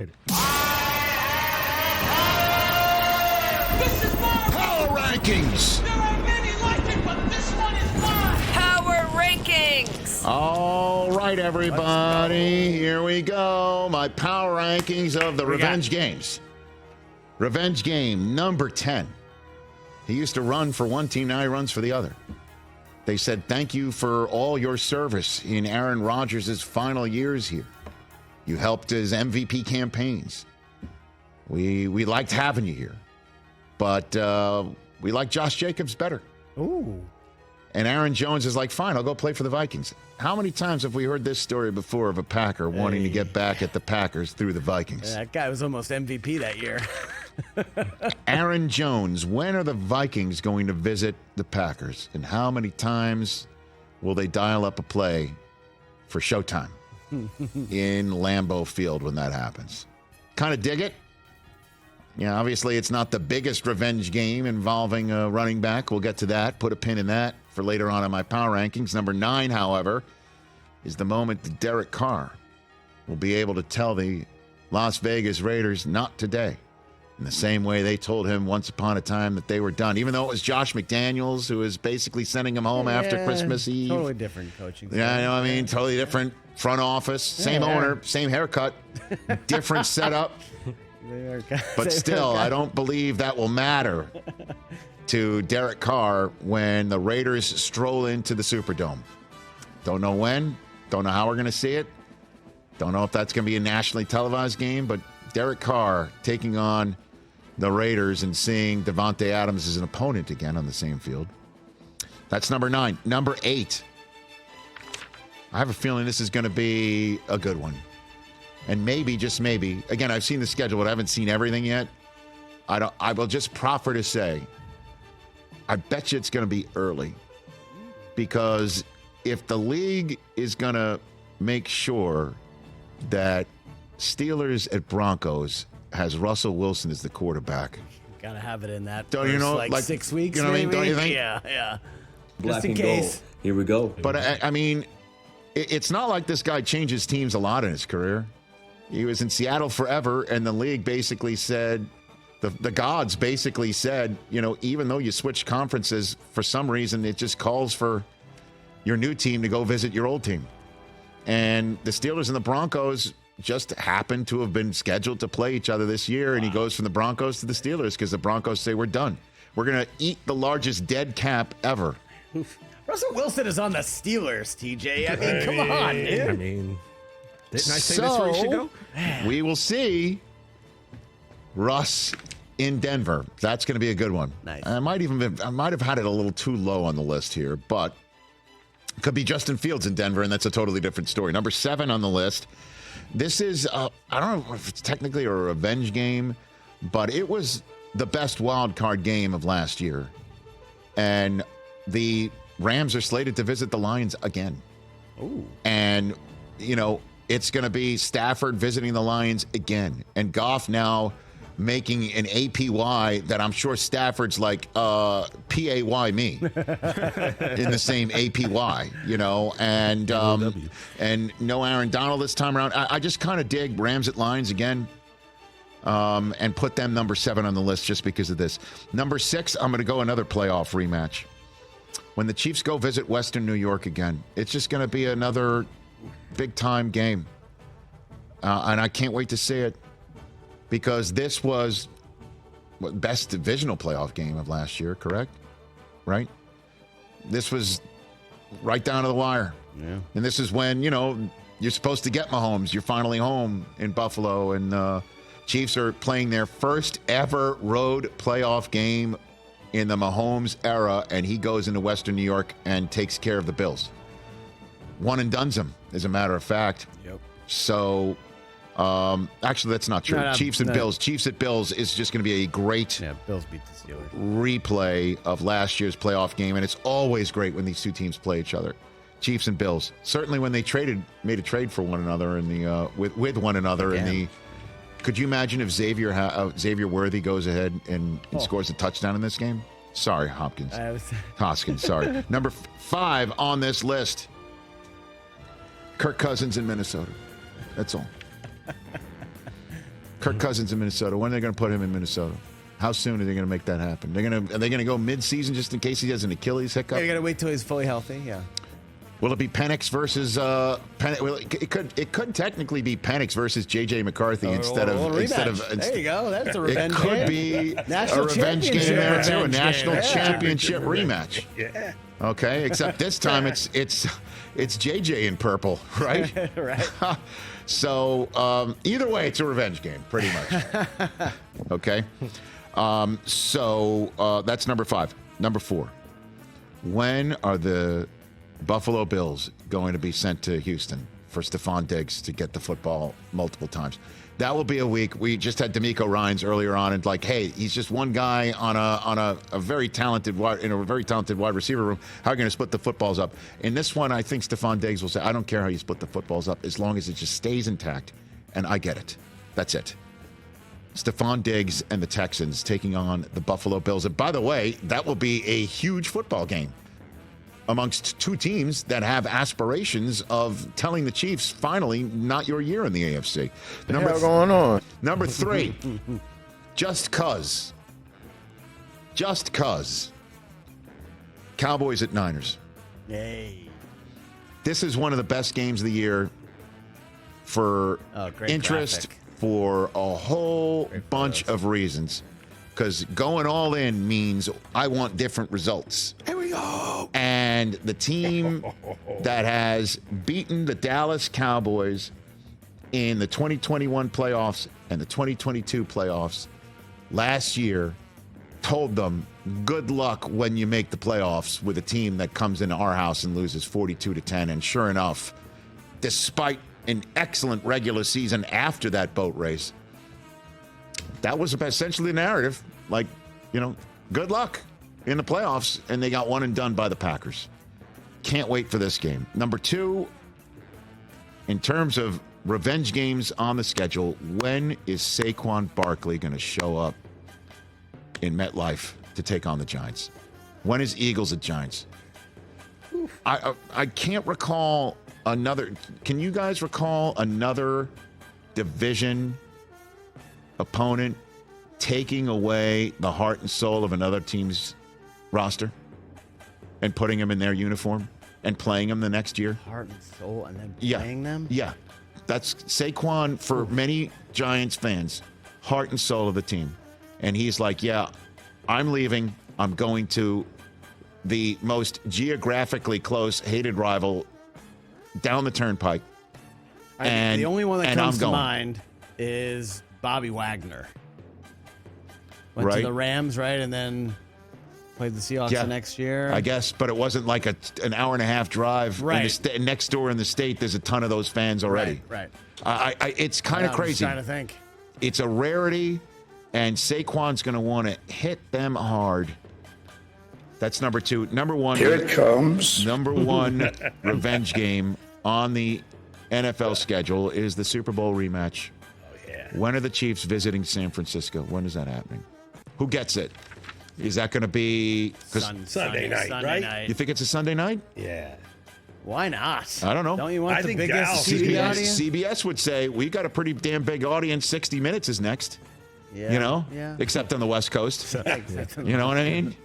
This is mine. Power Rankings. There are many like it, but this one is mine. Power Rankings. All right, everybody. Here we go. My Power Rankings of the Revenge Games. Revenge Game number 10. He used to run for one team, now he runs for the other. They said, thank you for all your service in Aaron Rodgers' final years here. You helped his MVP campaigns. We liked having you here. But we like Josh Jacobs better. Ooh. And Aaron Jones is like, fine, I'll go play for the Vikings. How many times have we heard this story before of a Packer wanting to get back at the Packers through the Vikings? That guy was almost MVP that year. Aaron Jones, when are the Vikings going to visit the Packers? And how many times will they dial up a play for Showtime in Lambeau Field when that happens? Kind of dig it. Yeah, obviously it's not the biggest revenge game involving a running back. We'll get to that. Put a pin in that for later on in my power rankings. Number 9, however, is the moment that Derek Carr will be able to tell the Las Vegas Raiders not today, in the same way they told him once upon a time that they were done, even though it was Josh McDaniels who was basically sending him home after Christmas Eve. Totally different coaching. Yeah, I know. I mean, totally different front office, same owner, same haircut, different setup. But still, I don't believe that will matter to Derek Carr when the Raiders stroll into the Superdome. Don't know when, don't know how we're going to see it. Don't know if that's going to be a nationally televised game, but Derek Carr taking on the Raiders and seeing Devontae Adams as an opponent again on the same field. That's number 9. Number 8. I have a feeling this is going to be a good one. And maybe, just maybe, again, I've seen the schedule, but I haven't seen everything yet. I will just proffer to say, I bet you it's going to be early. Because if the league is going to make sure that Steelers at Broncos has Russell Wilson as the quarterback. Gotta have it in that. Don't you know, like 6 weeks, you know what I mean? Don't you think? Yeah. Black Just in and case. gold. Here we go. But I mean, it's not like this guy changes teams a lot in his career. He was in Seattle forever, and the league basically said, the gods basically said, you know, even though you switch conferences, for some reason, it just calls for your new team to go visit your old team. And the Steelers and the Broncos just happened to have been scheduled to play each other this year, and he goes from the Broncos to the Steelers because the Broncos say, we're done. We're going to eat the largest dead cap ever. Russell Wilson is on the Steelers, TJ. I mean, come on, dude. I mean, didn't I say that's where he should go? We will see Russ in Denver. That's going to be a good one. Nice. I might have had it a little too low on the list here, but it could be Justin Fields in Denver, and that's a totally different story. Number 7 on the list. This is, I don't know if it's technically a revenge game, but it was the best wild card game of last year. And the Rams are slated to visit the Lions again. Ooh. And, you know, it's going to be Stafford visiting the Lions again. And Goff now making an APY that I'm sure Stafford's like, PAY me in the same APY, you know, and no Aaron Donald this time around. I just kind of dig Rams at Lions again, and put them number 7 on the list just because of this. Number 6, I'm going to go another playoff rematch. When the Chiefs go visit Western New York again, it's just going to be another big-time game. And I can't wait to see it because this was best divisional playoff game of last year, correct? Right? This was right down to the wire. Yeah. And this is when, you know, you're supposed to get Mahomes. You're finally home in Buffalo, and Chiefs are playing their first ever road playoff game in the Mahomes era, and he goes into Western New York and takes care of the Bills. One and done's him, as a matter of fact. Yep. So, actually, that's not true. No, Chiefs and Bills. Chiefs at Bills is just going to be a great Bills beat the Steelers. replay of last year's playoff game, and it's always great when these two teams play each other. Chiefs and Bills. Certainly when they made a trade for one another in the with one another in the. Could you imagine if Xavier Worthy goes ahead and scores a touchdown in this game? Sorry, Hoskins, sorry. Number 5 on this list. Kirk Cousins in Minnesota. That's all. Kirk Cousins in Minnesota. When are they going to put him in Minnesota? How soon are they going to make that happen? Are they going to go mid-season just in case he has an Achilles hiccup? You got to wait till he's fully healthy. Yeah. Will it be Penix versus well, it could technically be Penix versus J.J. McCarthy instead of there you go. That's a revenge It could game. be a revenge game there too, a national championship rematch. Yeah. Okay, except this time it's J.J. in purple, right? Right. So either way, it's a revenge game, pretty much. Okay, so that's number 5. Number 4. When are the Buffalo Bills going to be sent to Houston for Stephon Diggs to get the football multiple times? That will be a week. We just had D'Amico Ryans earlier on, and like, hey, he's just one guy on a very talented wide receiver room. How are you going to split the footballs up? In this one, I think Stephon Diggs will say, I don't care how you split the footballs up as long as it just stays intact, and I get it. That's it. Stephon Diggs and the Texans taking on the Buffalo Bills. And by the way, that will be a huge football game amongst two teams that have aspirations of telling the Chiefs, finally, not your year in the AFC. What's going on? Number 3, just cuz. Cowboys at Niners. Yay. This is one of the best games of the year for great interest, graphic. for a whole bunch of reasons. Because going all in means I want different results. Here we go. And the team that has beaten the Dallas Cowboys in the 2021 playoffs and the 2022 playoffs last year told them, good luck when you make the playoffs with a team that comes into our house and loses 42-10. And sure enough, despite an excellent regular season after that boat race, that was essentially the narrative. Like, good luck in the playoffs. And they got one and done by the Packers. Can't wait for this game. Number 2, in terms of revenge games on the schedule, when is Saquon Barkley going to show up in MetLife to take on the Giants? When is Eagles at Giants? I can't recall another. Can you guys recall another division opponent taking away the heart and soul of another team's roster and putting them in their uniform and playing them the next year? Heart and soul, and then Yeah. playing them? Yeah. That's Saquon for many Giants fans, heart and soul of the team. And he's like, yeah, I'm leaving. I'm going to the most geographically close, hated rival down the turnpike. The only one that and comes I'm to going. mind is Bobby Wagner. Went Right. to the Rams, right? And then played the Seahawks Yeah. the next year. I guess, but it wasn't like an hour and a half drive. Right. Next door in the state, there's a ton of those fans already. Right. It's kind of I'm just crazy. trying to think. It's a rarity, and Saquon's going to want to hit them hard. That's number 2. Number 1. Here it comes. Number 1 revenge game on the NFL schedule is the Super Bowl rematch. Oh, yeah. When are the Chiefs visiting San Francisco? When is that happening? Who gets it? Is that going to be... Sunday night, right? night. You think it's a Sunday night? Yeah. Why not? I don't know. Don't you want I the think biggest Dallas TV is audience? CBS would say, we got a pretty damn big audience. 60 Minutes is next. Yeah. Except on the West Coast. Except on You know what I mean?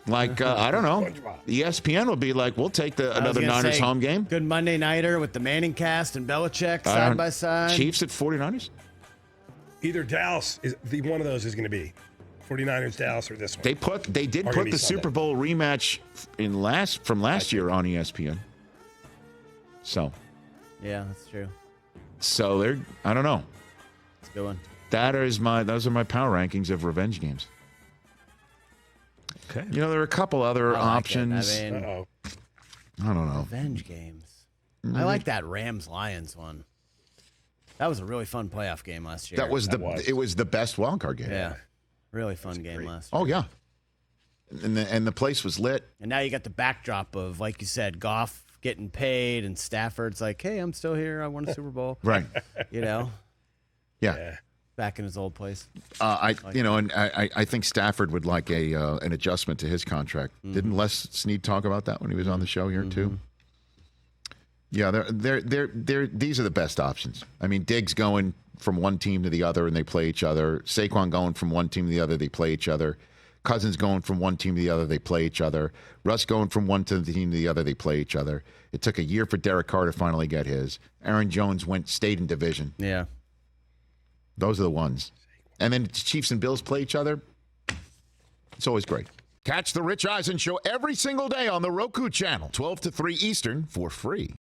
Like, I don't know. ESPN will be like, we'll take I was another gonna Niners say, home game. Good Monday nighter with the Manning cast and Belichick side by side. Chiefs at 49ers? Either Dallas is one of those is going to be 49ers, Dallas, or this one. They did Are put gonna the be Super Sunday. Bowl rematch from last year on ESPN. So Yeah, that's true. they're, I don't know. It's a good one. Those are my power rankings of revenge games. Okay. There are a couple other I like it. options. I mean, Uh-oh. I don't know. revenge games. I like that Rams-Lions one. That was a really fun playoff game last year. It was the best wild card game. Yeah. Really fun game last year. Oh yeah. And the place was lit. And now you got the backdrop of, like you said, Goff getting paid and Stafford's like, hey, I'm still here. I won a Super Bowl. Right. Yeah. Yeah. Back in his old place. I think Stafford would like an adjustment to his contract. Didn't Les Snead talk about that when he was on the show here too? Yeah, these are the best options. I mean, Diggs going from one team to the other and they play each other. Saquon going from one team to the other, they play each other. Cousins going from one team to the other, they play each other. Russ going from one team to the other, they play each other. It took a year for Derek Carr to finally get his. Aaron Jones stayed in division. Yeah. Those are the ones. And then Chiefs and Bills play each other. It's always great. Catch the Rich Eisen Show every single day on the Roku channel, 12 to 3 Eastern, for free.